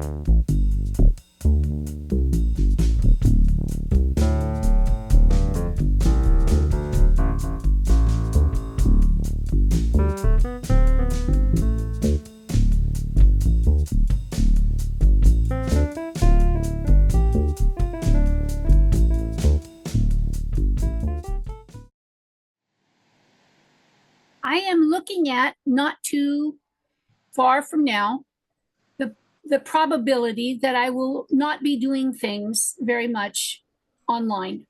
I am looking at, not too far from now, the probability that I will not be doing things very much online.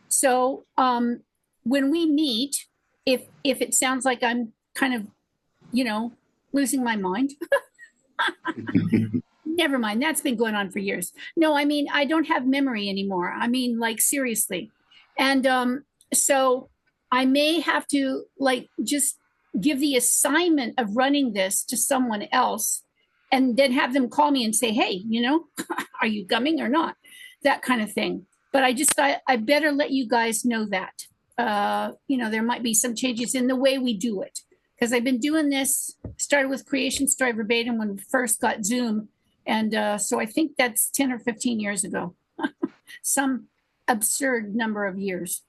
So when we meet, if it sounds like I'm kind of, losing my mind, never mind. That's been going on for years. No, I mean, I don't have memory anymore. I mean, like, seriously. And so I may have to, like, just give the assignment of running this to someone else and then have them call me and say, hey, are you coming or not? That kind of thing. But I better let you guys know that. There might be some changes in the way we do it. Because I've been doing this, started with Creation Story Verbatim when we first got Zoom. And so I think that's 10 or 15 years ago. Some absurd number of years.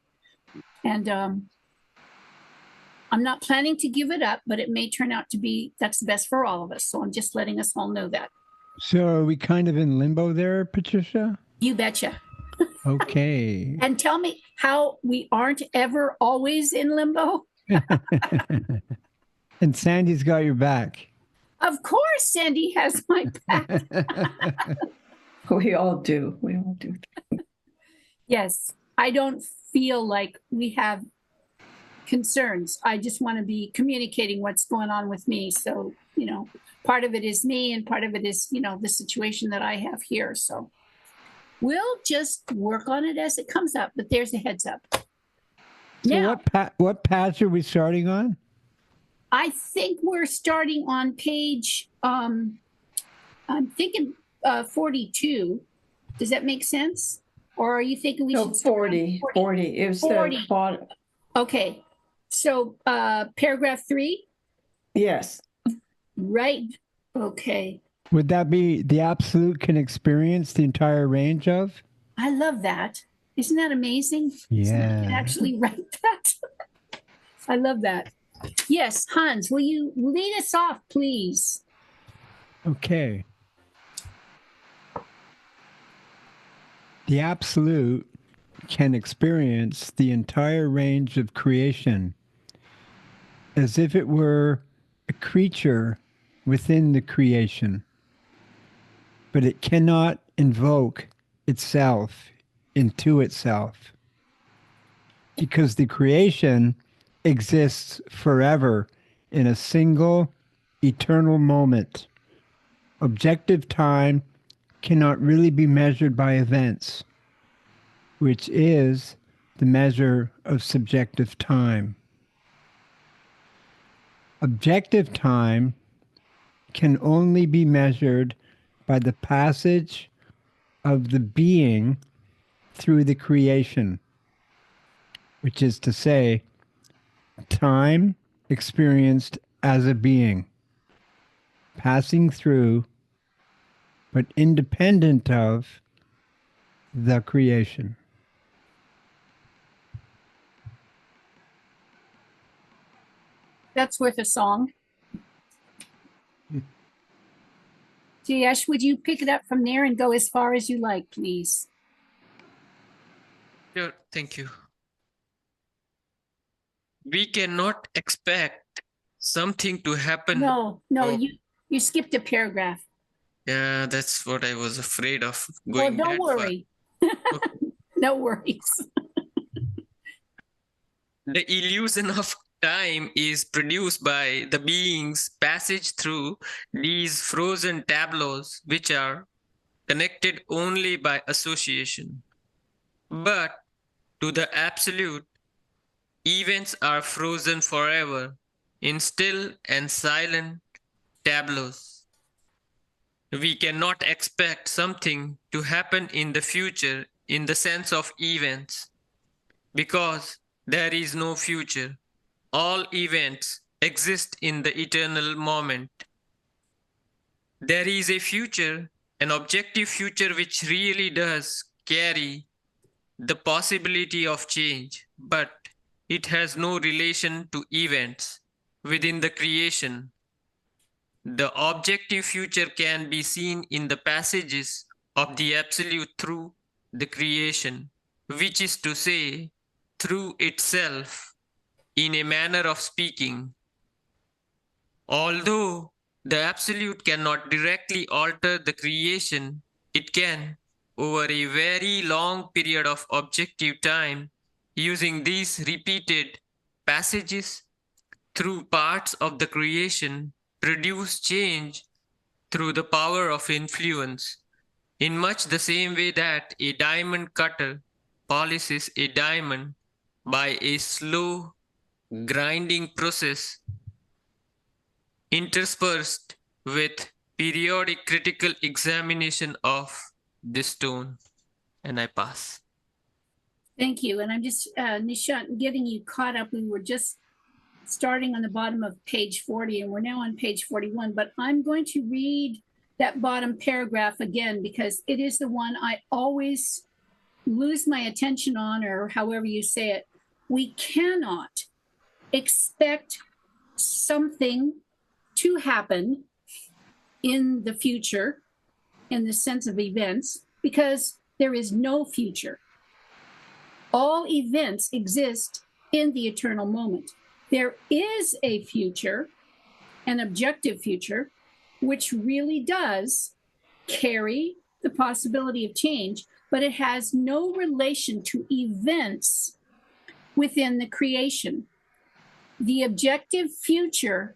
And I'm not planning to give it up, but it may turn out to be that's the best for all of us. So I'm just letting us all know that. So are we kind of in limbo there, Patricia? You betcha. Okay. And tell me how we aren't ever always in limbo. And Sandy's got your back. Of course, Sandy has my back. We all do. We all do. Yes. I don't feel like we have concerns. I just want to be communicating what's going on with me. So, part of it is me and part of it is, the situation that I have here. So we'll just work on it as it comes up, but there's a heads up. So now, what patch are we starting on? I think we're starting on page, I'm thinking 42. Does that make sense? Or are you thinking we should start 40. It was 40. the bottom. Okay. So paragraph 3? Yes. Right. Okay. Would that be the absolute can experience the entire range of? I love that. Isn't that amazing? Yeah. So I can actually write that. I love that. Yes, Hans, will you lead us off, please? Okay. The absolute can experience the entire range of creation as if it were a creature within the creation, but it cannot invoke itself into itself because the creation exists forever in a single eternal moment. Objective time cannot really be measured by events, which is the measure of subjective time. Objective time can only be measured by the passage of the being through the creation, which is to say, time experienced as a being, passing through, but independent of the creation. That's worth a song. Jayesh, would you pick it up from there and go as far as you like, please? Sure, thank you. We cannot expect something to happen. No, you skipped a paragraph. Yeah, that's what I was afraid of. Well, Going don't that worry. far. No worries. The illusion of time is produced by the being's passage through these frozen tableaus, which are connected only by association. But to the absolute, events are frozen forever in still and silent tableaus. We cannot expect something to happen in the future in the sense of events, because there is no future. All events exist in the eternal moment. There is a future an objective future which really does carry the possibility of change, but it has no relation to events within the creation. The objective future can be seen in the passages of the Absolute through the creation, which is to say, through itself, in a manner of speaking. Although the Absolute cannot directly alter the creation, it can, over a very long period of objective time, using these repeated passages through parts of the creation, produce change through the power of influence, in much the same way that a diamond cutter polishes a diamond by a slow grinding process interspersed with periodic critical examination of the stone. And I pass. Thank you. And I'm just, Nishant, getting you caught up. We were just starting on the bottom of page 40, and we're now on page 41. But I'm going to read that bottom paragraph again, because it is the one I always lose my attention on, or however you say it. We cannot expect something to happen in the future, in the sense of events, because there is no future. All events exist in the eternal moment. There is a future, an objective future, which really does carry the possibility of change, but it has no relation to events within the creation. The objective future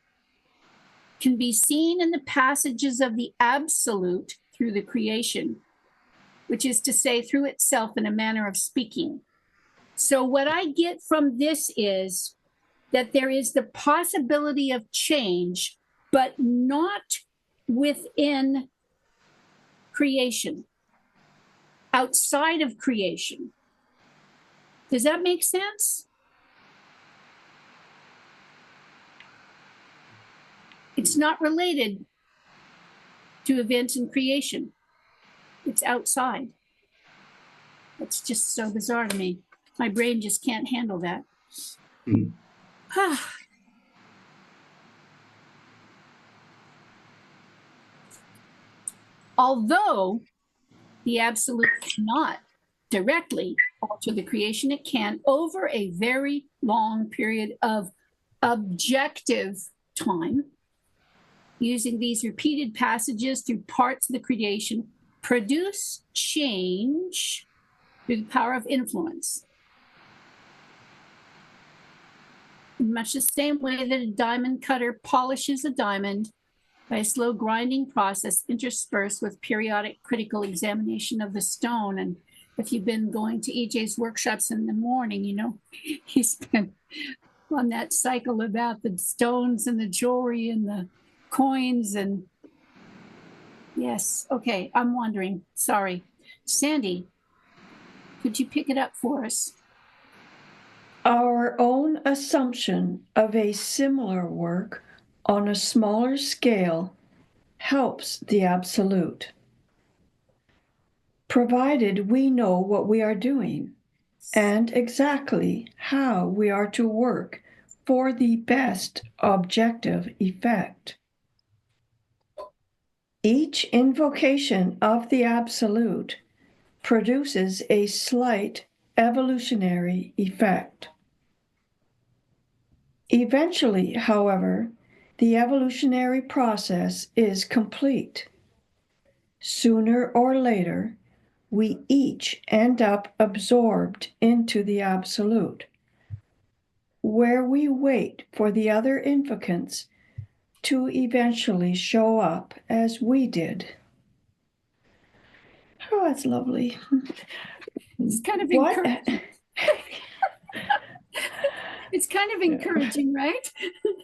can be seen in the passages of the Absolute through the creation, which is to say, through itself in a manner of speaking. So what I get from this is that there is the possibility of change, but not within creation, outside of creation. Does that make sense? It's not related to events in creation. It's outside. It's just so bizarre to me. My brain just can't handle that. Although the Absolute cannot directly alter the creation, it can over a very long period of objective time, using these repeated passages through parts of the creation, produce change through the power of influence. In much the same way that a diamond cutter polishes a diamond by a slow grinding process interspersed with periodic critical examination of the stone. And if you've been going to EJ's workshops in the morning, you know, he's been on that cycle about the stones and the jewelry and the coins. And yes, okay, I'm wandering, sorry. Sandy, could you pick it up for us? Our own assumption of a similar work on a smaller scale helps the Absolute, provided we know what we are doing and exactly how we are to work for the best objective effect. Each invocation of the Absolute produces a slight evolutionary effect. Eventually, however, the evolutionary process is complete. Sooner or later, we each end up absorbed into the Absolute, where we wait for the other invocants to eventually show up as we did. Oh, that's lovely. It's kind of encouraging. It's kind of encouraging, right?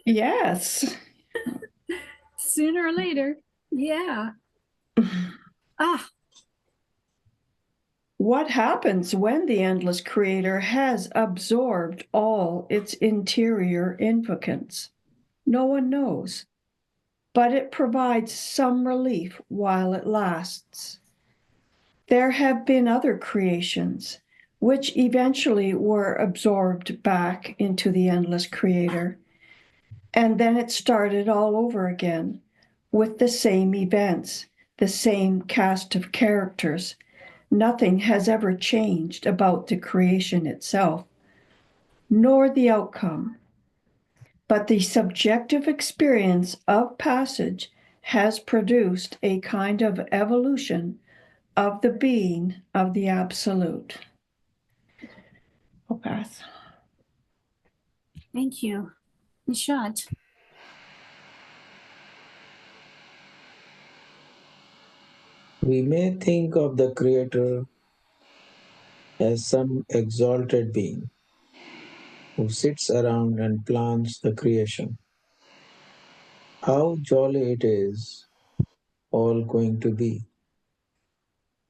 Yes. Sooner or later. Yeah. What happens when the endless creator has absorbed all its interior invocants? No one knows. but it provides some relief while it lasts. There have been other creations, which eventually were absorbed back into the endless creator. And then it started all over again with the same events, the same cast of characters. Nothing has ever changed about the creation itself, nor the outcome. But the subjective experience of passage has produced a kind of evolution of the being of the Absolute. I'll pass. Thank you. Nishant. We may think of the Creator as some exalted being who sits around and plans the creation. How jolly it is all going to be.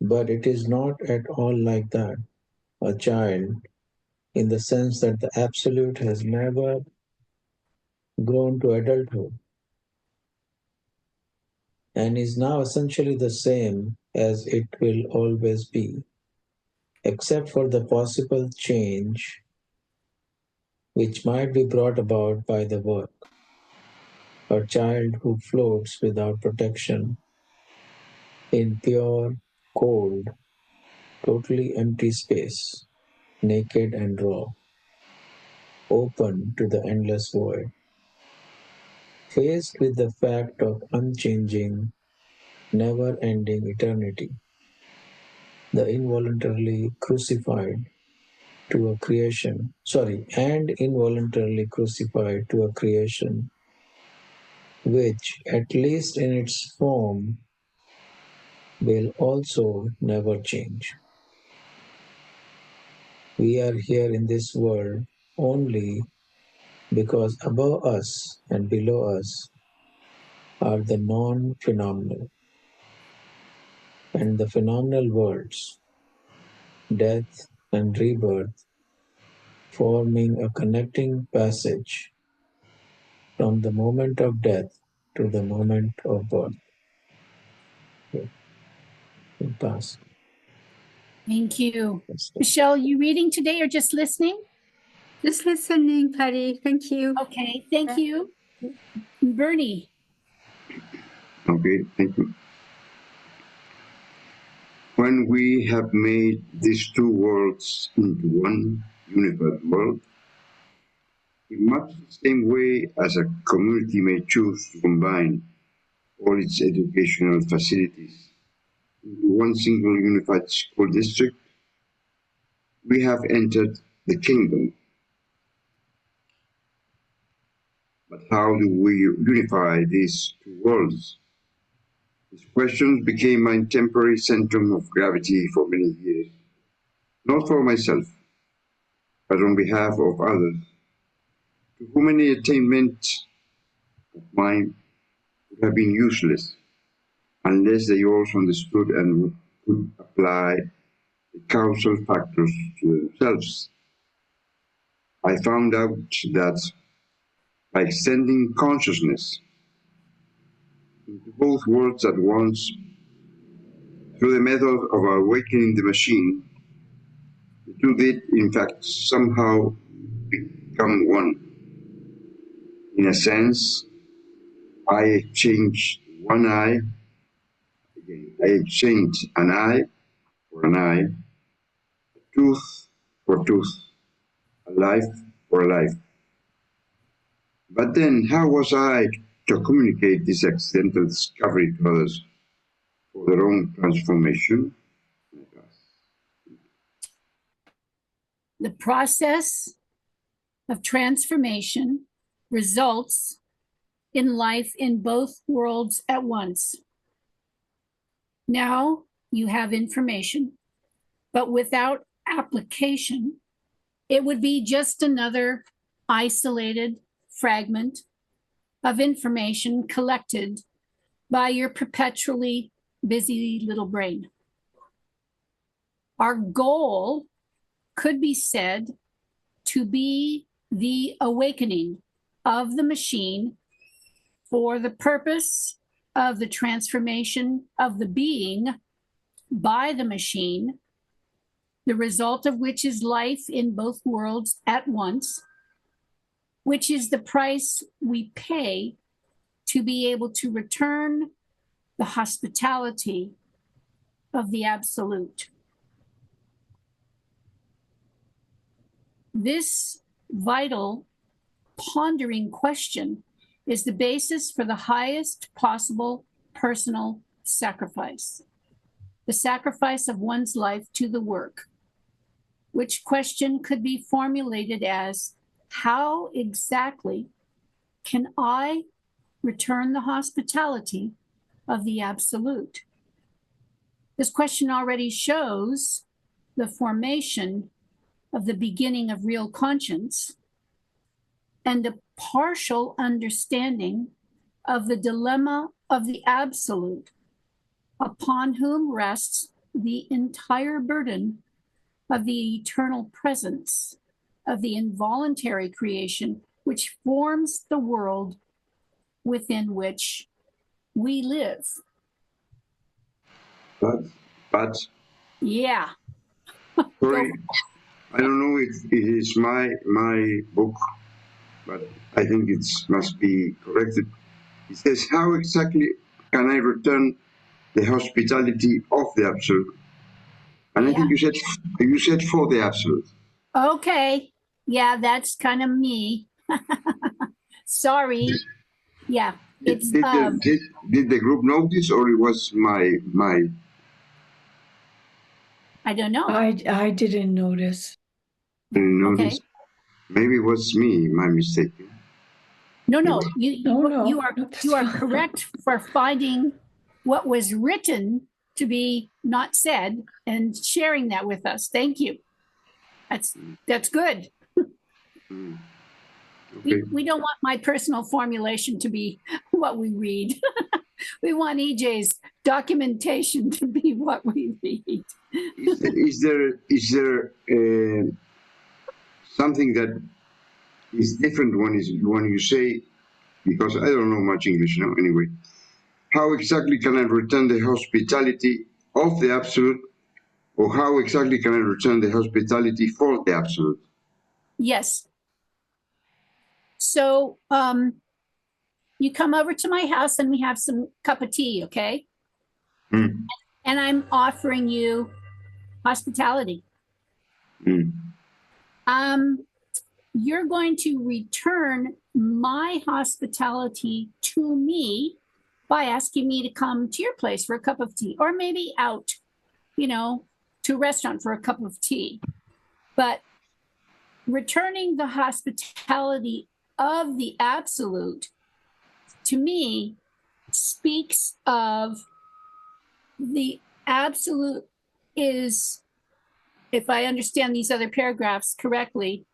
But it is not at all like that. A child, in the sense that the Absolute has never grown to adulthood and is now essentially the same as it will always be, except for the possible change which might be brought about by the work. A child who floats without protection in pure, cold, totally empty space, naked and raw, open to the endless void. Faced with the fact of unchanging, never-ending eternity, the involuntarily crucified to a creation, and involuntarily crucified to a creation which, at least in its form, will also never change. We are here in this world only because above us and below us are the non-phenomenal and the phenomenal worlds, death and rebirth, forming a connecting passage from the moment of death to the moment of birth. Pass. Thank you. Michelle, you reading today or just listening? Just listening, Patty. Thank you. Okay, thank you. Bernie. Okay, thank you. When we have made these two worlds into one unified world, in much the same way as a community may choose to combine all its educational facilities into one single unified school district, we have entered the kingdom. But how do we unify these two worlds? These questions became my temporary centrum of gravity for many years, not for myself, but on behalf of others, to whom any attainment of mine would have been useless unless they also understood and could apply the causal factors to themselves. I found out that by extending consciousness into both worlds at once through the method of awakening the machine, the two did in fact somehow become one. In a sense, I exchanged an eye for an eye, a tooth for tooth, a life for a life. But then, how was I to communicate this accidental discovery to others for their own transformation? The process of transformation results in life in both worlds at once. Now you have information, but without application, it would be just another isolated fragment of information collected by your perpetually busy little brain. Our goal could be said to be the awakening of the machine for the purpose of the transformation of the being by the machine, the result of which is life in both worlds at once, which is the price we pay to be able to return the hospitality of the Absolute. This vital, pondering question is the basis for the highest possible personal sacrifice, the sacrifice of one's life to the work, which question could be formulated as, how exactly can I return the hospitality of the Absolute? This question already shows the formation of the beginning of real conscience and a partial understanding of the dilemma of the Absolute, upon whom rests the entire burden of the eternal presence of the involuntary creation which forms the world within which we live. But Yeah. sorry, I don't know if it is my book, but I think it must be corrected. It says, how exactly can I return the hospitality of the Absolute? And I think you said for the Absolute. Okay. Yeah, that's kind of me. Sorry. Yeah. It's Did the group notice, or it was my I don't know. I didn't notice. notice? Okay. Maybe it was me, my mistake. No, No, you that's are fine. correct for finding what was written to be not said and sharing that with us. Thank you. That's good. Okay. We don't want my personal formulation to be what we read. We want EJ's documentation to be what we read. Is there something that is different when you say, because I don't know much English now anyway, how exactly can I return the hospitality of the Absolute, or how exactly can I return the hospitality for the Absolute? Yes. So you come over to my house and we have some cup of tea, okay? Mm. And I'm offering you hospitality. Mm. You're going to return my hospitality to me by asking me to come to your place for a cup of tea, or maybe out, to a restaurant for a cup of tea. But returning the hospitality of the Absolute, to me, speaks of the Absolute is, if I understand these other paragraphs correctly,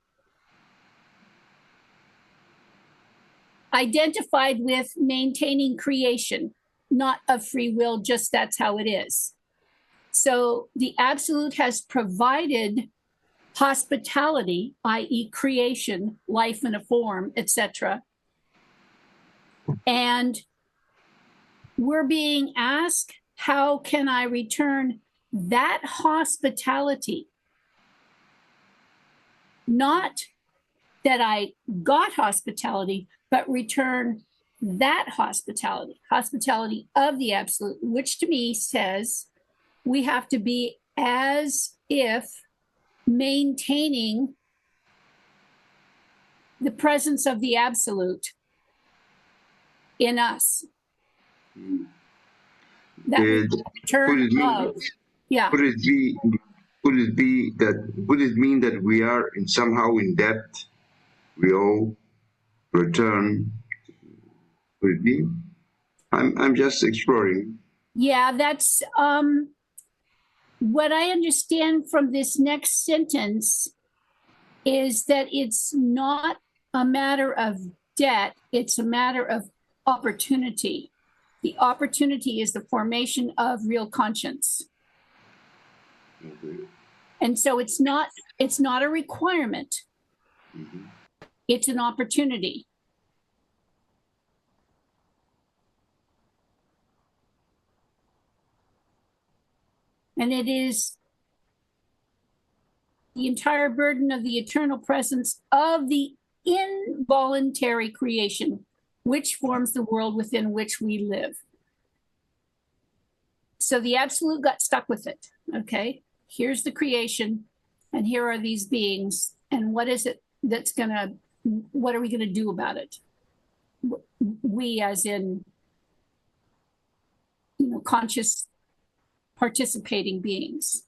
identified with maintaining creation, not of free will, just that's how it is. So the Absolute has provided hospitality, i.e. creation, life in a form, etc. And we're being asked, how can I return that hospitality? Not that I got hospitality, but return that hospitality of the Absolute, which to me says we have to be as if maintaining the presence of the Absolute in us. That return of, yeah. Would it mean that we are somehow in debt? We owe, return. Would it be? I'm just exploring. Yeah, that's what I understand from this next sentence is that it's not a matter of debt, it's a matter of opportunity. The opportunity is the formation of real conscience. Okay. And so it's not a requirement. Mm-hmm. It's an opportunity. And it is the entire burden of the eternal presence of the involuntary creation, which forms the world within which we live. So the absolute got stuck with it. Okay, here's the creation, and here are these beings, and what is it that's gonna, what are we gonna do about it? We, as in, conscious participating beings.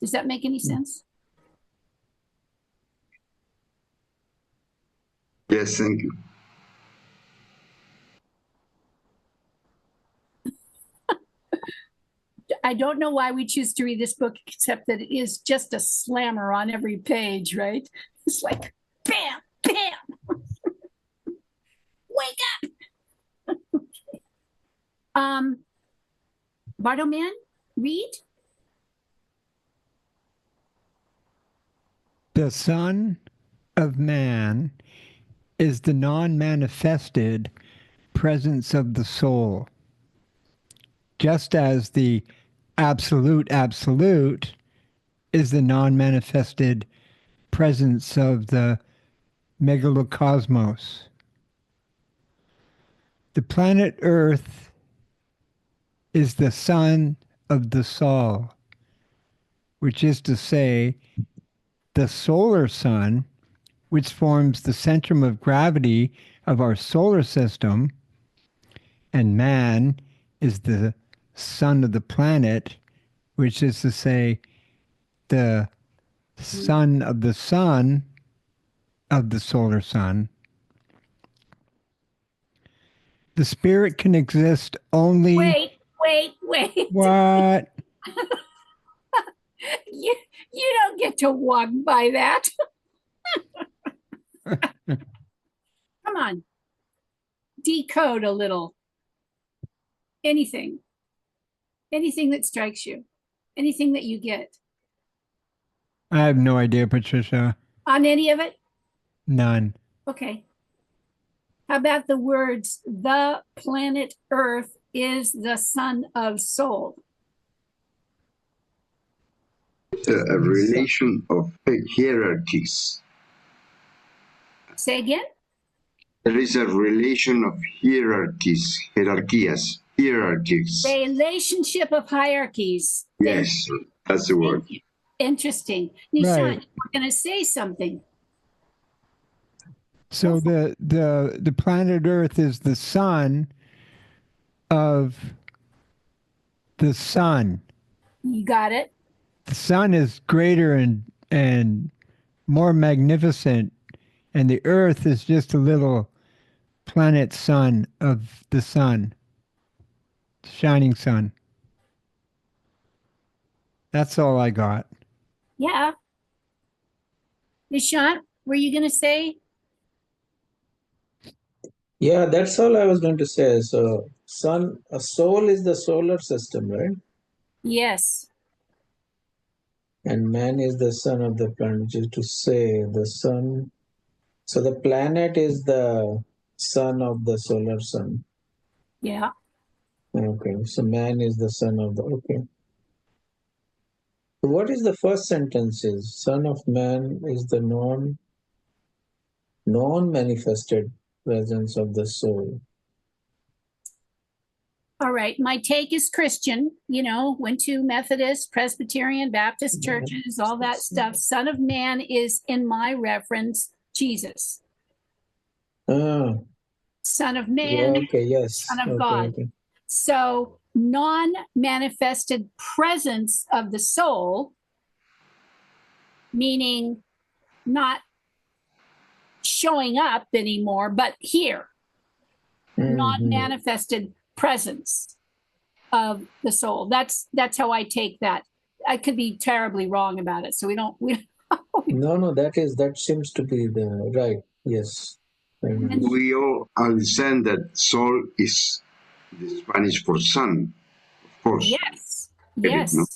Does that make any sense? Yes, thank you. I don't know why we choose to read this book, except that it is just a slammer on every page, right? It's like, bam, bam, wake up. Bartleman, read. The Son of Man is the non-manifested presence of the soul, just as the absolute absolute is the non-manifested presence of the megalocosmos. The planet Earth is the son of the Sol, which is to say, the solar sun, which forms the centrum of gravity of our solar system, and man is the son of the planet, which is to say, the son of the sun of the solar sun. The spirit can exist only. Wait. What? You don't get to walk by that. Come on. Decode a little. Anything that strikes you, anything that you get. I have no idea, Patricia. On any of it? None. Okay. How about the words, the planet Earth is the son of soul? A relation of hierarchies. Say again? There is a relation of hierarchies. Relationship of hierarchies. Yes, that's the word. Interesting. Nishan, Right. we're going to say something. So the planet Earth is the son of the sun. You got it? The sun is greater and more magnificent, and the Earth is just a little planet sun of the sun, shining sun. That's all I got. Yeah. Nishant, were you going to say? Yeah, that's all I was going to say. So, a soul is the solar system, right? Yes. And man is the son of the planet, which is to say, the sun. So, the planet is the son of the solar sun. Yeah. Okay, so man is the son of the. Okay. So what is the first sentence? Is son of man is the non-manifested presence of the soul. All right. My take is Christian, went to Methodist, Presbyterian, Baptist churches, all that stuff. Son of man is, in my reference, Jesus. Ah. Son of man, Yeah, okay, yes. Son of Okay, God. okay. So non-manifested presence of the soul, meaning not showing up anymore, but here. Non-manifested presence of the soul. That's how I take that. I could be terribly wrong about it. So we No, that seems to be the right. Yes. We all understand that soul is the Spanish for sun, of course. Yes. Get it, no?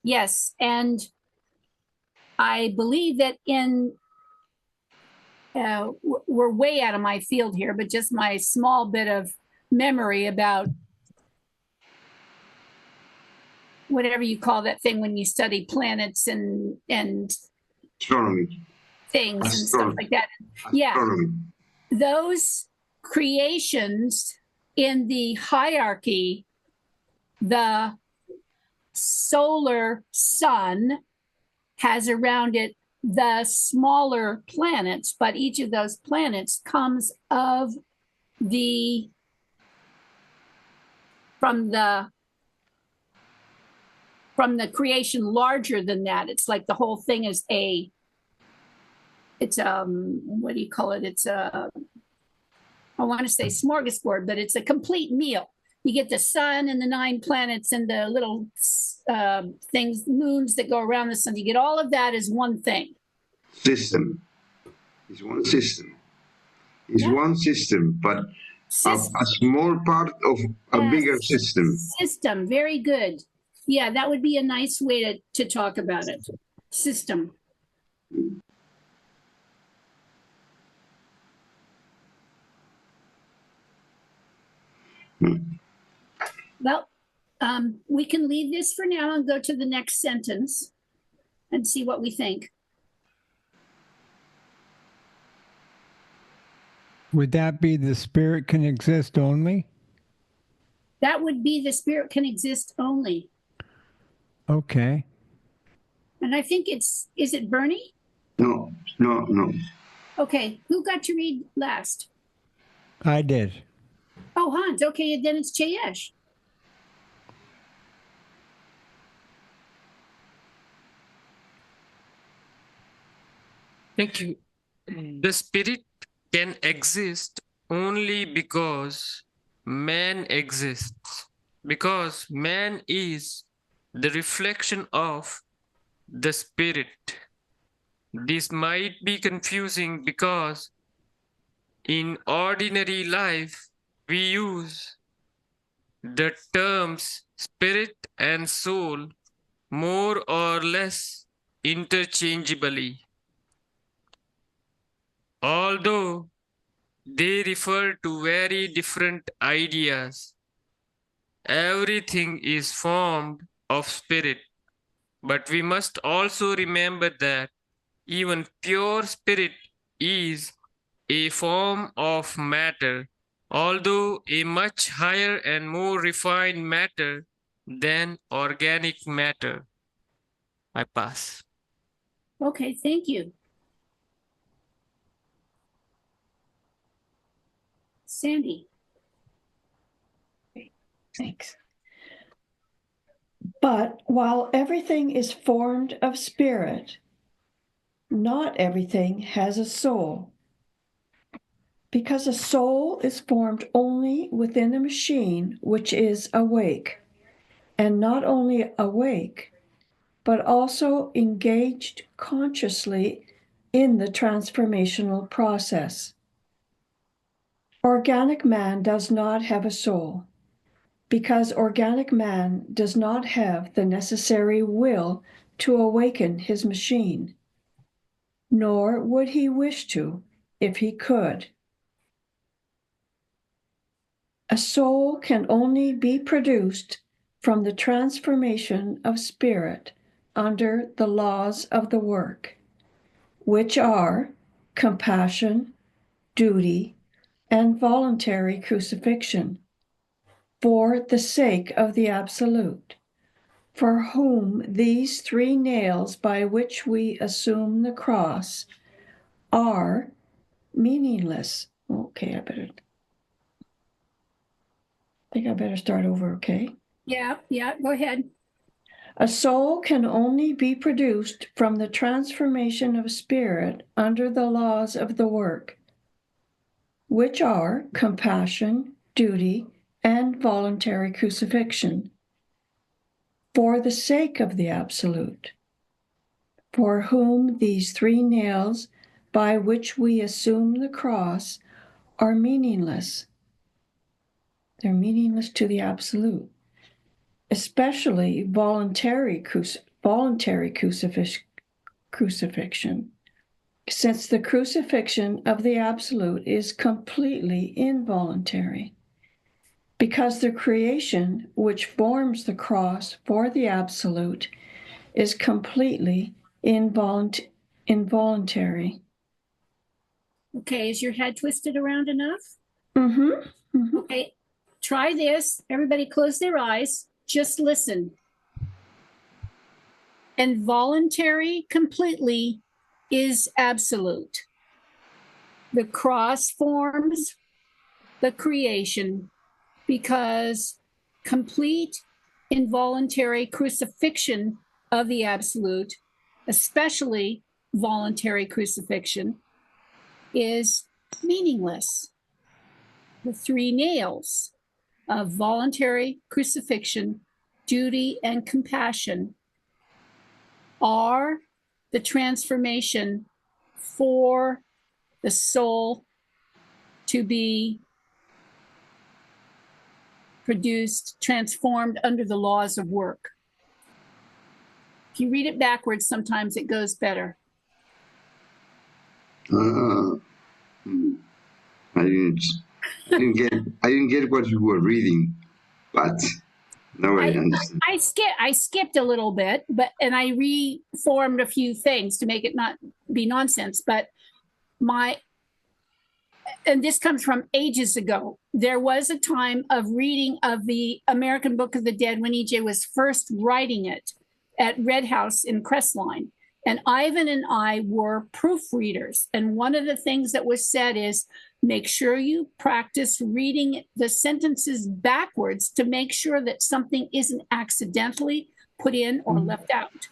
Yes. And I believe that we're way out of my field here, but just my small bit of memory about whatever you call that thing when you study planets and Astronomy. things and stuff like that. Yeah, Astronomy. those creations in the hierarchy, the solar sun has around it the smaller planets, but each of those planets comes of the from the creation larger than that. It's like the whole thing is it's what do you call it? It's a, I want to say smorgasbord, but it's a complete meal. You get the sun and the 9 planets and the little things, moons that go around the sun. You get all of that as one thing. System. It's one system. It's one system, but a small part of a bigger system. System, very good. Yeah, that would be a nice way to talk about it. System. Well, we can leave this for now and go to the next sentence and see what we think. Would that be the spirit can exist only? That would be the spirit can exist only. Okay. And I think is it Bernie? No. Okay, who got to read last? I did. Oh, Hans. Okay, then it's Jayesh. Thank you. The spirit can exist only because man exists, because man is the reflection of the spirit. This might be confusing because in ordinary life we use the terms spirit and soul more or less interchangeably. Although they refer to very different ideas, everything is formed of spirit. But we must also remember that even pure spirit is a form of matter, although a much higher and more refined matter than organic matter. I pass. Okay, thank you. Sandy. Thanks. But while everything is formed of spirit, not everything has a soul. Because a soul is formed only within a machine which is awake, and not only awake, but also engaged consciously in the transformational process. Organic man does not have a soul, because organic man does not have the necessary will to awaken his machine, nor would he wish to if he could. A soul can only be produced from the transformation of spirit under the laws of the work, which are compassion, duty, and voluntary crucifixion, for the sake of the Absolute, for whom these 3 nails by which we assume the cross are meaningless. Okay, I think I better start over, okay? Yeah, go ahead. A soul can only be produced from the transformation of spirit under the laws of the work, which are compassion, duty, and voluntary crucifixion, for the sake of the Absolute, for whom these 3 nails by which we assume the cross are meaningless. They're meaningless to the Absolute, especially voluntary crucifixion, since the crucifixion of the Absolute is completely involuntary. because the creation which forms the cross for the absolute is completely involuntary. Okay, is your head twisted around enough? Mm-hmm. Okay, try this. Everybody close their eyes. Just listen. Involuntary completely is absolute. The cross forms the creation because complete involuntary crucifixion of the absolute, especially voluntary crucifixion, is meaningless. The three nails of voluntary crucifixion, duty, and compassion are the transformation for the soul to be produced, transformed under the laws of work. If you read it backwards, sometimes it goes better. I didn't get what you were reading, but now I understand. I skipped a little bit, and I reformed a few things to make it not be nonsense. But and this comes from ages ago. There was a time of reading of the American Book of the Dead when EJ was first writing it at Red House in Crestline. And Ivan and I were proofreaders. And one of the things that was said is, make sure you practice reading the sentences backwards to make sure that something isn't accidentally put in or left out.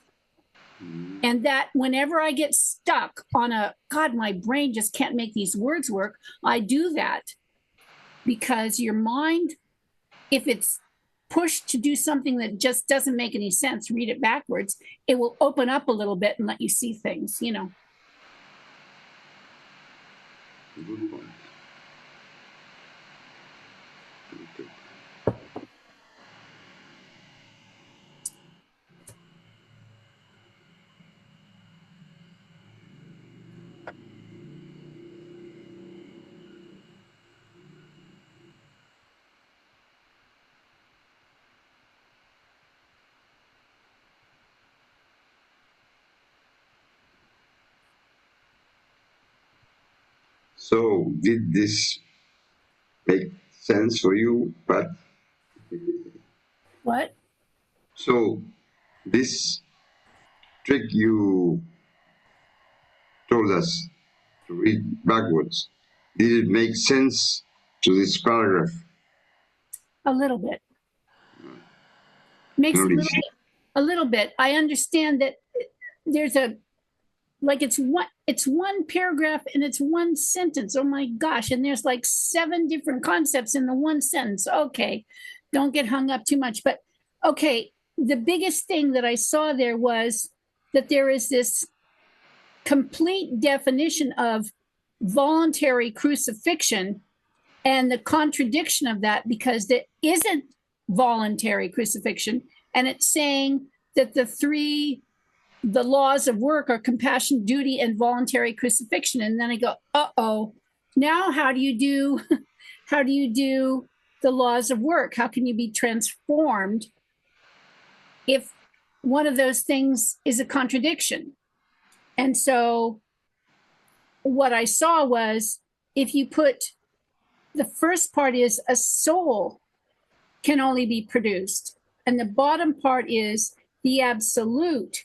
And that whenever I get stuck on God, my brain just can't make these words work, I do that because your mind, if it's pushed to do something that just doesn't make any sense, read it backwards, it will open up a little bit and let you see things, you know. Good point. Okay. So, did this make sense for you, Pat? What? So, this trick you told us to read backwards, did it make sense to this paragraph? A little bit. Makes a little bit. I understand that there's it's one paragraph and it's one sentence. Oh my gosh. And there's like 7 different concepts in the one sentence. Okay. Don't get hung up too much. But okay, the biggest thing that I saw there was that there is this complete definition of voluntary crucifixion and the contradiction of that, because there isn't voluntary crucifixion. And it's saying that the laws of work are compassion, duty, and voluntary crucifixion. And then I go, uh-oh, now how do you do the laws of work? How can you be transformed if one of those things is a contradiction? And so what I saw was, if you put the first part is a soul can only be produced, and the bottom part is the absolute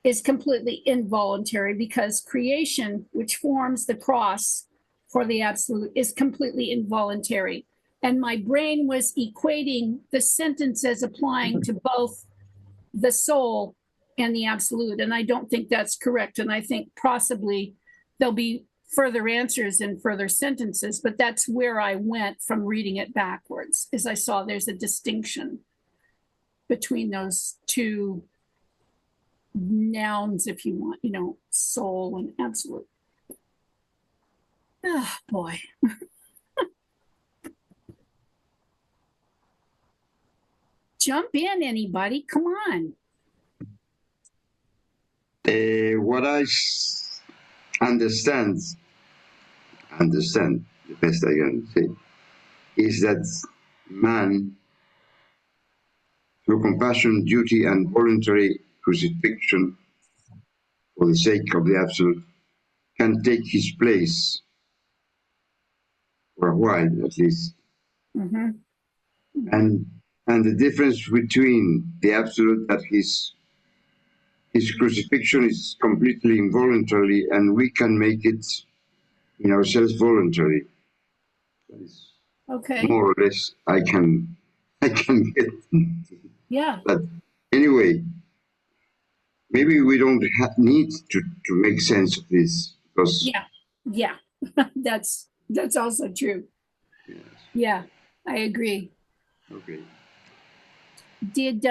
is completely involuntary, because creation, which forms the cross for the absolute, is completely involuntary. And my brain was equating the sentence as applying to both the soul and the absolute. And I don't think that's correct. And I think possibly there'll be further answers in further sentences, but that's where I went from reading it backwards, is I saw there's a distinction between those two nouns, if you want, you know, soul and absolute. Oh, boy. Jump in, anybody. Come on. What I understand the best I can say, is that man, through compassion, duty, and voluntary crucifixion for the sake of the Absolute, can take his place, for a while at least. Mm-hmm. And the difference between the Absolute, that his crucifixion is completely involuntary, and we can make it in ourselves voluntary. Okay. More or less, I can get. Yeah. But anyway, maybe we don't need to make sense of this, because Yeah. That's also true. yes. Yeah, I agree. Okay. Did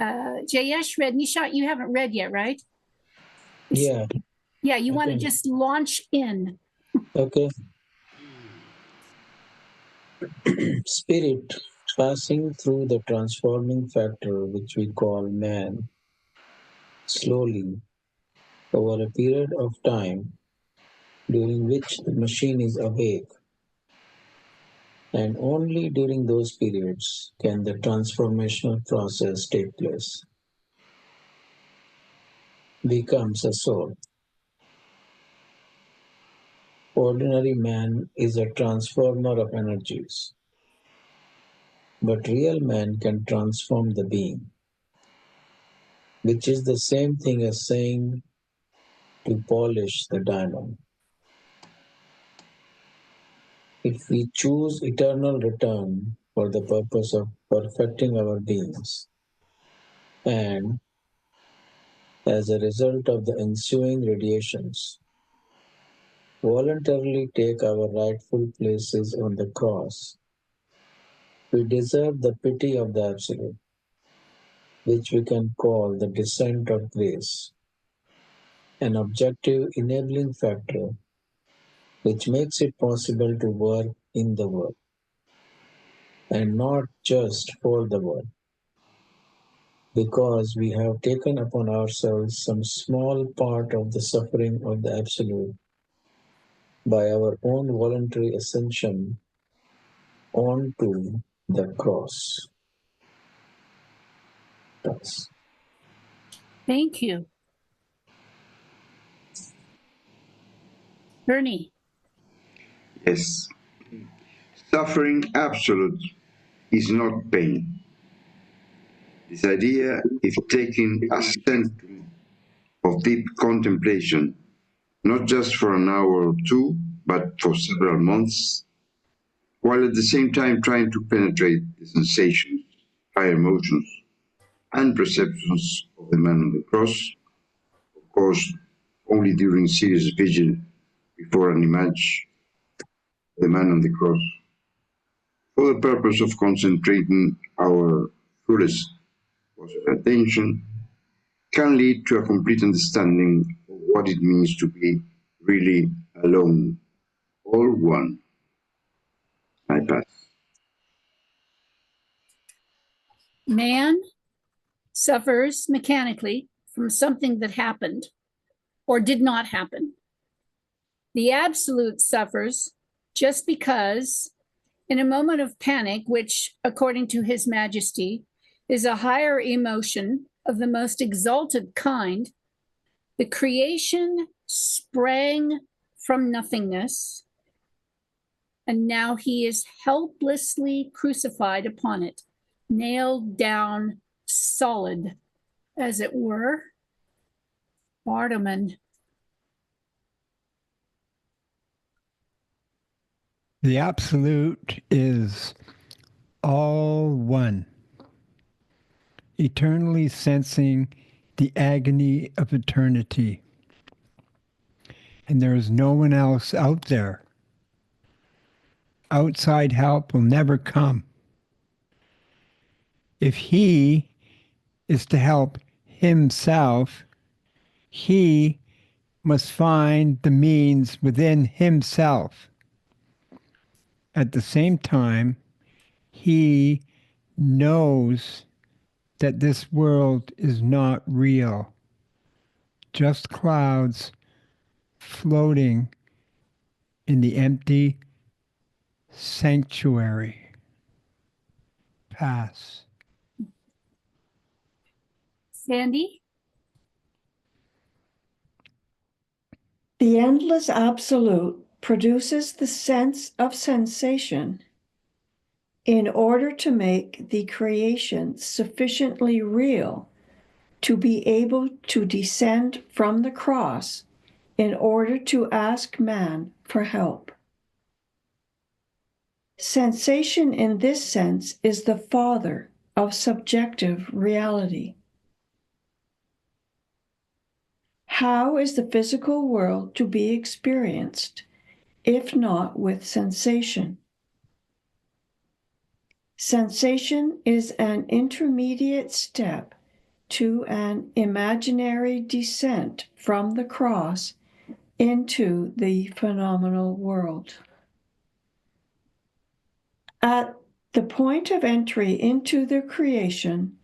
Jayesh read? Nishat, you haven't read yet, right? Yeah. Yeah, you want to Okay. just launch in. Okay. Spirit passing through the transforming factor which we call man, slowly over a period of time during which the machine is awake, and only during those periods can the transformational process take place, becomes a soul. Ordinary man is a transformer of energies, but real man can transform the being, which is the same thing as saying to polish the diamond. If we choose eternal return for the purpose of perfecting our beings, and as a result of the ensuing radiations, voluntarily take our rightful places on the cross, we deserve the pity of the Absolute, which we can call the descent of grace, an objective enabling factor which makes it possible to work in the world, and not just for the world, because we have taken upon ourselves some small part of the suffering of the Absolute by our own voluntary ascension onto the cross. Thus, Thank you. Bernie. Yes. Suffering absolute is not pain. This idea, if taken as centrum of deep contemplation, not just for an hour or two, but for several months, while at the same time trying to penetrate the sensations, higher emotions, and perceptions of the man on the cross, of course, only during serious vigil before an image of the man on the cross, for the purpose of concentrating our fullest possible attention, can lead to a complete understanding of what it means to be really alone, all one. I pass. Man suffers mechanically from something that happened or did not happen. The Absolute suffers just because, in a moment of panic, which, according to His Majesty, is a higher emotion of the most exalted kind, the creation sprang from nothingness, and now He is helplessly crucified upon it, nailed down solid, as it were. Bartleman. The Absolute is all one, eternally sensing the agony of eternity. And there is no one else out there. Outside help will never come. If he is to help himself, he must find the means within himself. At the same time, he knows that this world is not real, just clouds floating in the empty sanctuary. pass. Sandy? The endless absolute produces the sense of sensation in order to make the creation sufficiently real to be able to descend from the cross in order to ask man for help. Sensation in this sense is the father of subjective reality. How is the physical world to be experienced, if not with sensation? Sensation is an intermediate step to an imaginary descent from the cross into the phenomenal world. At the point of entry into the creation,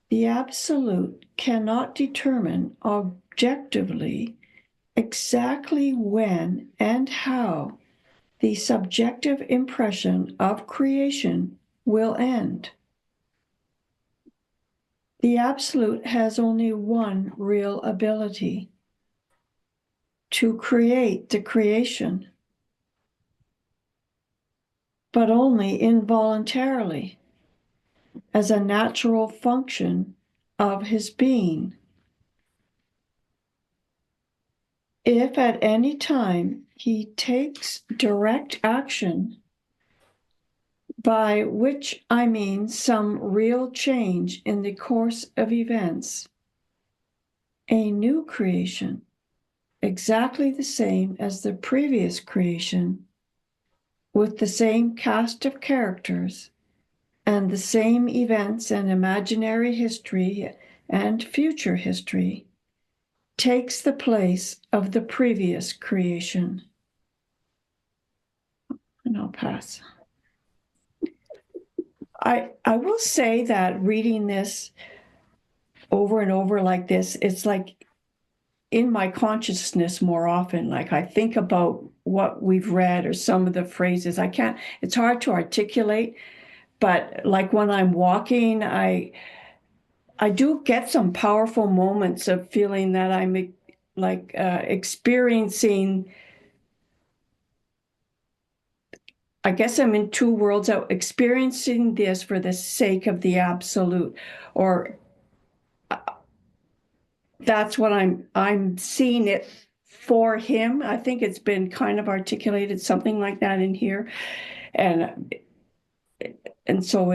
the Absolute cannot determine objectively exactly when and how the subjective impression of creation will end. The Absolute has only one real ability: to create the creation, but only involuntarily, as a natural function of his being. If at any time he takes direct action, by which I mean some real change in the course of events, a new creation, exactly the same as the previous creation, with the same cast of characters, and the same events and imaginary history and future history, takes the place of the previous creation. And I'll pass. I will say that reading this over and over like this, it's like in my consciousness more often. Like I think about what we've read or some of the phrases. It's hard to articulate, but like when I'm walking, I do get some powerful moments of feeling that I'm like experiencing, I guess I'm in two worlds out, experiencing this for the sake of the absolute, or that's what I'm seeing it for him. I think it's been kind of articulated, something like that in here. And so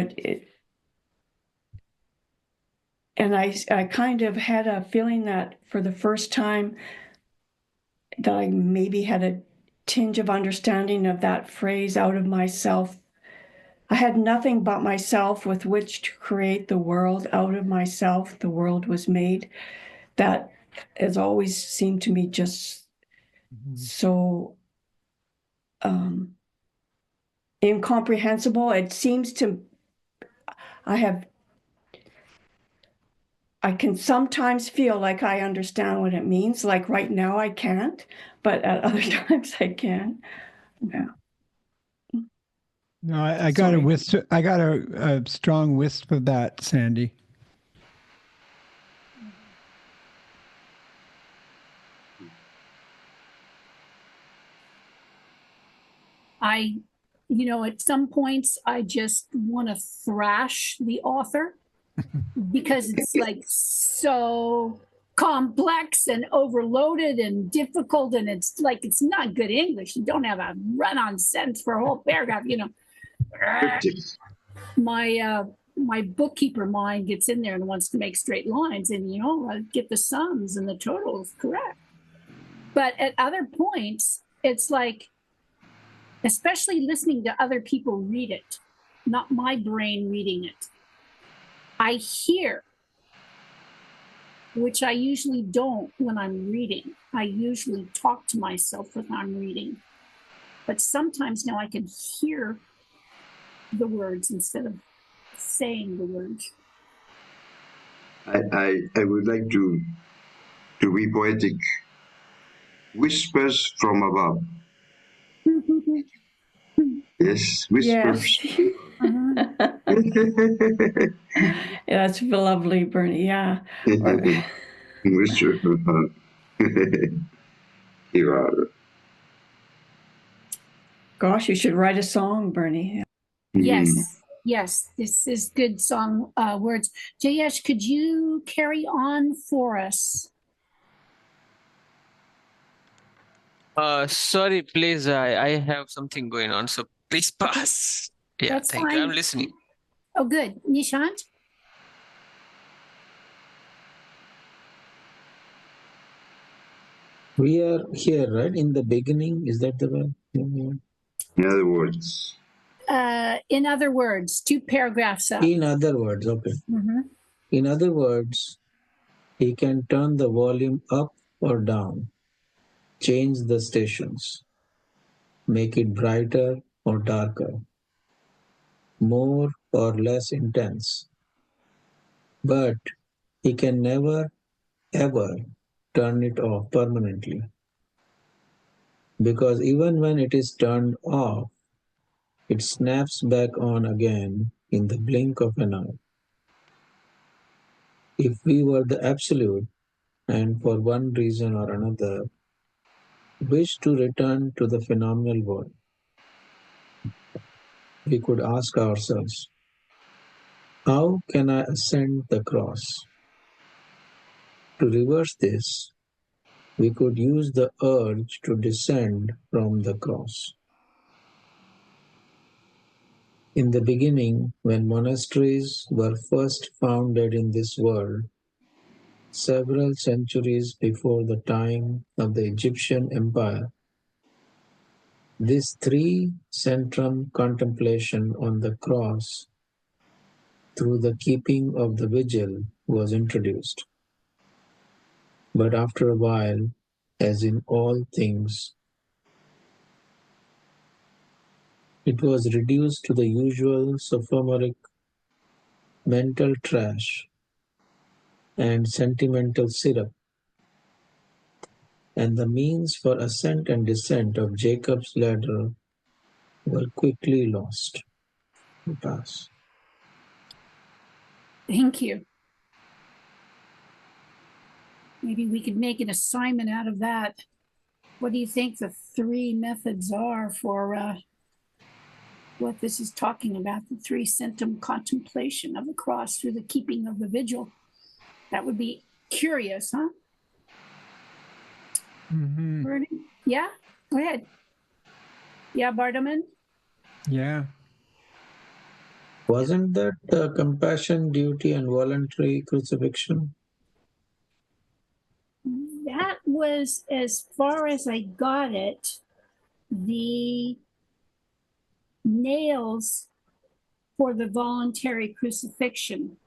and I kind of had a feeling that for the first time that I maybe had a tinge of understanding of that phrase, out of myself. I had nothing but myself with which to create the world. Out of myself, the world was made. That has always seemed to me just so incomprehensible. It seems to, I can sometimes feel like I understand what it means. Like right now I can't, but at other times I can. Yeah. No, I got a wisp. I got a strong wisp of that, Sandy. At some points, I just want to thrash the author because it's like so complex and overloaded and difficult. And it's like, it's not good English. You don't have a run-on sentence for a whole paragraph, My bookkeeper mind gets in there and wants to make straight lines and, get the sums and the totals correct. But at other points, it's like, especially listening to other people read it, not my brain reading it. I hear, which I usually don't when I'm reading. I usually talk to myself when I'm reading. But sometimes now I can hear the words instead of saying the words. I would like to be poetic. Whispers from above. Yes, whispers. Yes. That's lovely, Bernie. Yeah. Gosh, you should write a song, Bernie. Yes, yes, this is good song words. Jayesh, could you carry on for us? Sorry, please. I have something going on, so please pass. Yeah, That's thank you. fine. I'm listening. Oh, good. Nishant? We are here, right? In the beginning, is that the way? In other words. In other words, 2 paragraphs up. In other words, okay. In other words, he can turn the volume up or down, change the stations, make it brighter or darker, more or less intense. But he can never, ever turn it off permanently. Because even when it is turned off, it snaps back on again in the blink of an eye. If we were the absolute, and for one reason or another, wish to return to the phenomenal world, we could ask ourselves, how can I ascend the cross? To reverse this, we could use the urge to descend from the cross. In the beginning, when monasteries were first founded in this world, several centuries before the time of the Egyptian Empire, this 3-centrum contemplation on the cross through the keeping of the vigil was introduced. But after a while, as in all things, it was reduced to the usual sophomoric mental trash and sentimental syrup, and the means for ascent and descent of Jacob's ladder were quickly lost. Pass. Thank you. Maybe we could make an assignment out of that. What do you think the 3 methods are for what this is talking about, the 3-centum contemplation of the cross through the keeping of the vigil? That would be curious, huh? Bernie? Yeah, go ahead. Yeah, Bardaman? Yeah. Wasn't that compassion, duty, and voluntary crucifixion? That was, as far as I got it, the nails for the voluntary crucifixion.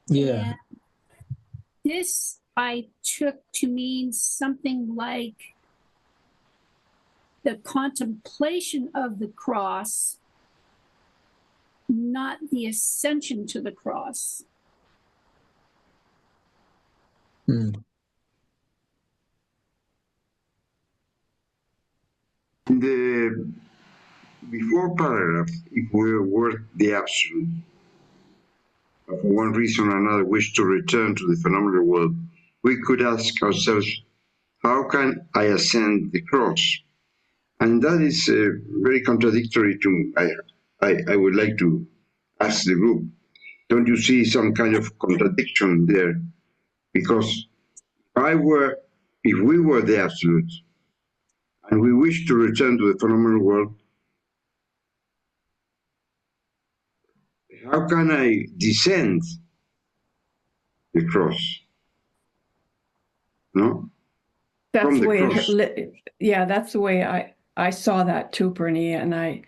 Yeah. And this I took to mean something like the contemplation of the cross, not the ascension to the cross. In the before paragraph, if we were the absolute, but for one reason or another wish to return to the phenomenal world, we could ask ourselves, how can I ascend the cross? And that is very contradictory to, I would like to ask the group, don't you see some kind of contradiction there? Because if we were the absolute, and we wish to return to the phenomenal world, how can I descend the cross? No? That's From the the way cross. yeah, that's the way I saw that too, Bernie,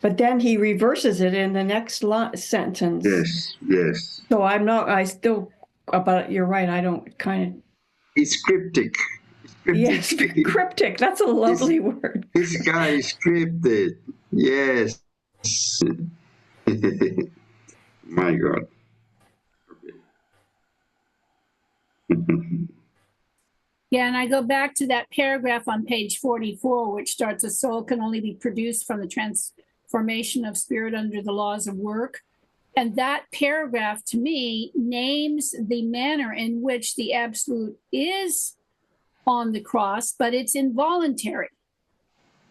but then he reverses it in the next sentence. Yes, yes. So but you're right, I don't kind of. It's cryptic. Yes, cryptic. That's a lovely word. This guy is cryptic. Yes. My God. Yeah, and I go back to that paragraph on page 44, which starts, a soul can only be produced from the formation of spirit under the laws of work. And that paragraph to me names the manner in which the absolute is on the cross, but it's involuntary.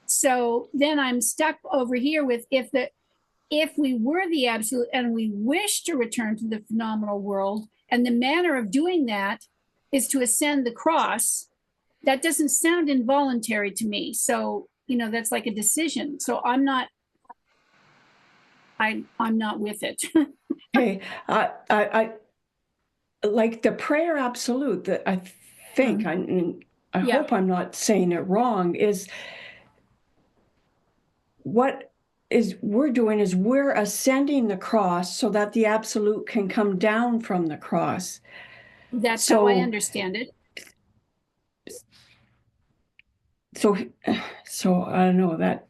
So then I'm stuck over here with if we were the absolute and we wish to return to the phenomenal world, and the manner of doing that is to ascend the cross, that doesn't sound involuntary to me. So, that's like a decision. So I'm not with it. Okay, I like the prayer absolute that I think, I hope I'm not saying it wrong, is what we're doing is we're ascending the cross so that the absolute can come down from the cross. That's how I understand it. So I don't know that.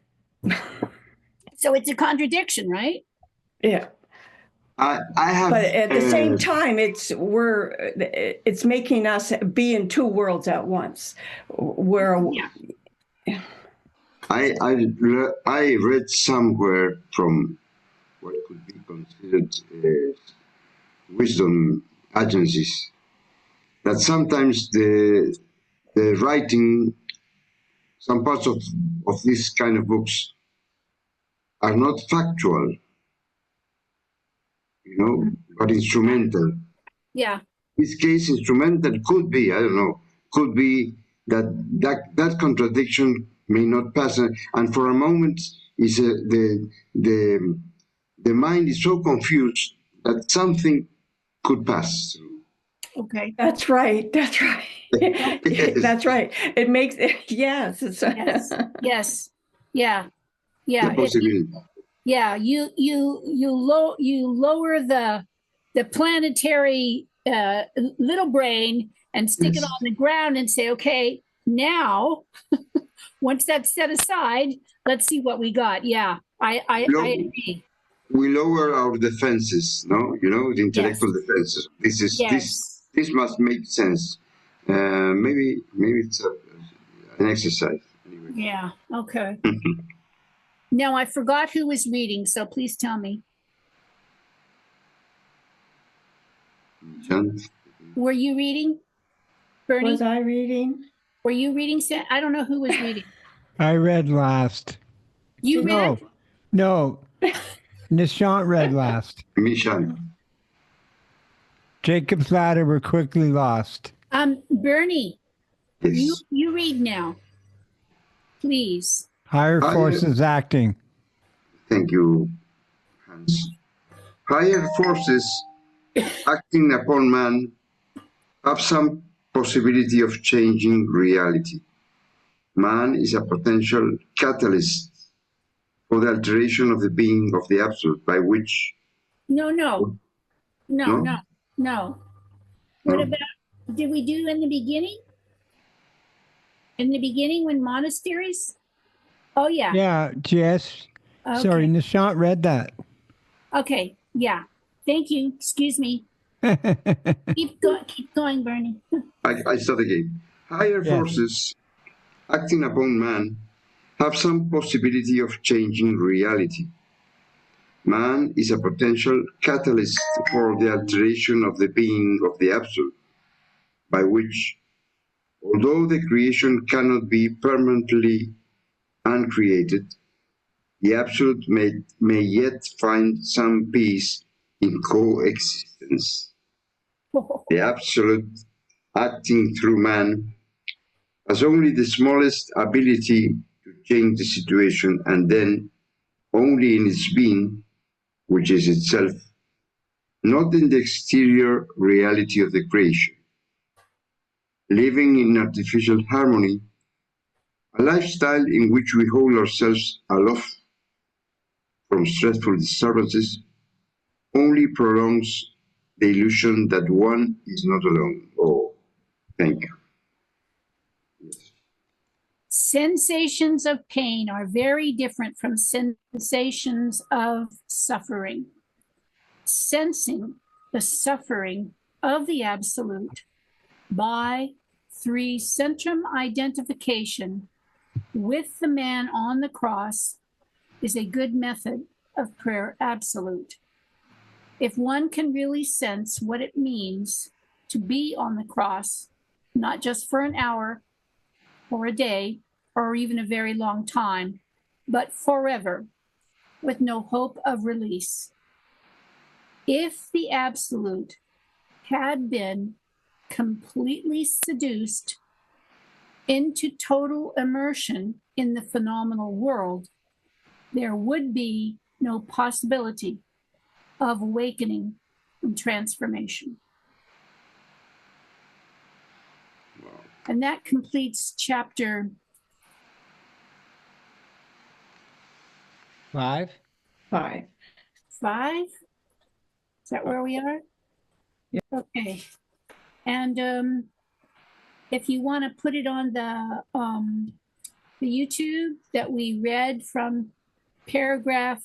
So it's a contradiction, right? Yeah. I have, but at the same time, it's making us be in two worlds at once. I read somewhere from what could be considered wisdom agencies that sometimes the writing, some parts of this kind of books are not factual, but instrumental. Yeah. This case, instrumental could be, I don't know, could be that contradiction may not pass, and for a moment is the mind is so confused that something could pass through. Okay. That's right. That's right. Yes. That's right. It makes yes. Yes. Yeah. Yeah. The possibility. You lower the planetary little brain and stick it on the ground and say, okay, now once that's set aside, let's see what we got. Yeah, I agree. We lower our defenses, no? The intellectual defenses. This must make sense. Maybe it's an exercise. Anyway. Yeah. Okay. Now I forgot who was reading, so please tell me. John? Were you reading, Bernie? Was I reading? Were you reading? I don't know who was reading. I read last. You read? No. Nishant read last. Mishan. Jacob's ladder were quickly lost. Bernie, Yes. you read now, please. Higher forces acting. Thank you, Hans. Higher forces acting upon man have some possibility of changing reality. Man is a potential catalyst for the alteration of the being of the absolute, by which... No. What about, did we do in the beginning? In the beginning when monasteries? Oh, yeah. Yeah, Jess. Okay. Sorry, Nishant read that. Okay, yeah. Thank you. Excuse me. Keep going, Bernie. I start again. Higher forces acting upon man have some possibility of changing reality. Man is a potential catalyst for the alteration of the being of the absolute, by which, although the creation cannot be permanently uncreated, the absolute may yet find some peace in coexistence. The absolute, acting through man, has only the smallest ability to change the situation, and then only in its being, which is itself, not in the exterior reality of the creation. Living in artificial harmony, a lifestyle in which we hold ourselves aloof from stressful disturbances, only prolongs the illusion that one is not alone. Oh, thank you. Yes. Sensations of pain are very different from sensations of suffering. Sensing the suffering of the absolute by through centrum identification with the man on the cross is a good method of prayer absolute. If one can really sense what it means to be on the cross, not just for an hour or a day or even a very long time, but forever, with no hope of release. If the absolute had been completely seduced into total immersion in the phenomenal world, there would be no possibility of awakening and transformation. And that completes chapter 5. 5. 5. Is that where we are? Yeah. Okay. And if you want to put it on the YouTube that we read from paragraph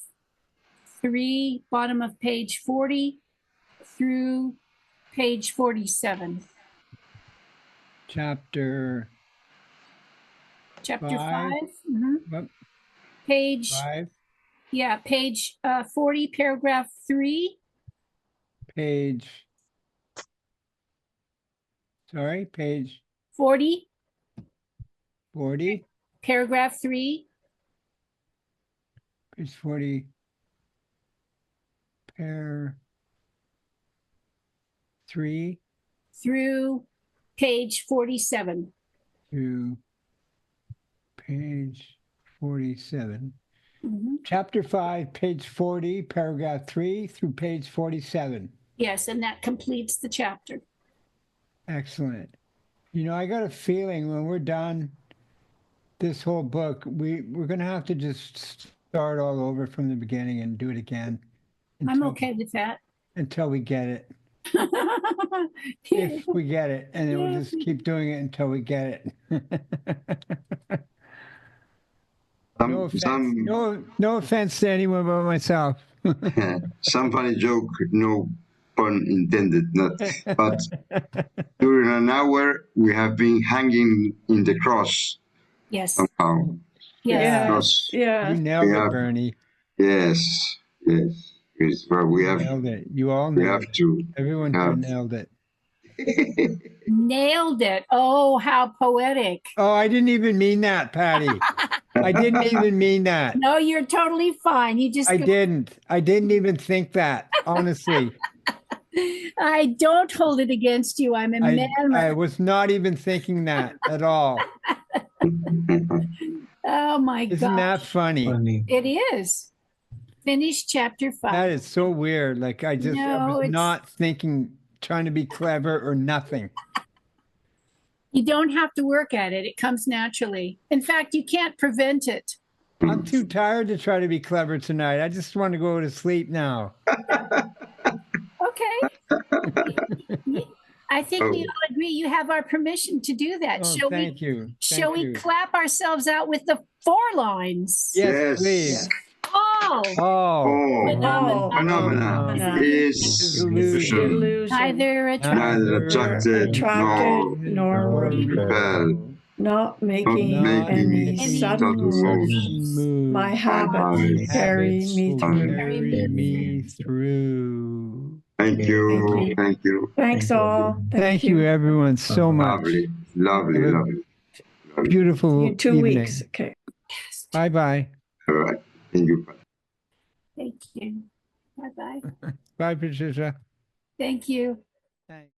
3, bottom of page 40 through page 47. Chapter Chapter 5. 5. What? Page 5. Yeah, page 40, paragraph 3. Page. Sorry, page 40, 40. paragraph 3. Page 40. Pair 3 Through page 47. to page 47. Mhm. Chapter 5, page 40, paragraph 3 through page 47. Yes, and that completes the chapter. Excellent. You know, I got a feeling when we're done this whole book, we're going to have to just start all over from the beginning and do it again. I'm okay with that. Until we get it. If we get it, and then we'll just keep doing it until we get it. No offense. No offense to anyone but myself. some funny joke, no pun intended, not. But during an hour, we have been hanging in the cross Yes. somehow. Yes. Cross. Yeah. You nailed it, Bernie. Yes, yes. Well, we have nailed it. You all we nailed have it. to. Everyone here nailed it. Nailed it. Oh, how poetic. Oh, I didn't even mean that, Patty. I didn't even mean that. No, you're totally fine. You just I didn't. I didn't even think that, honestly. I don't hold it against you. I'm a man. I was not even thinking that at all. Oh my God. Isn't that funny? It is. Finish chapter 5. That is so weird. Like I No, was it's- not thinking, trying to be clever or nothing. You don't have to work at it. It comes naturally. In fact, you can't prevent it. I'm too tired to try to be clever tonight. I just want to go to sleep now. Okay. I think we all agree you have our permission to do that. Oh, thank you. Shall Thank we you. clap ourselves out with the 4 lines? Yes, please. All. Oh, Phenomena is illusion, Neither neither attracted nor repelled, Not making any sudden moves. My habits carry me through. Thank you. Thank you. Thanks all. Thank you, everyone, so much. Lovely, lovely, Have a lovely. Beautiful In 2 evening. weeks. Okay. Bye-bye. All right. Thank you. Thank you. Bye-bye. Bye, Patricia. Thank you. Thanks.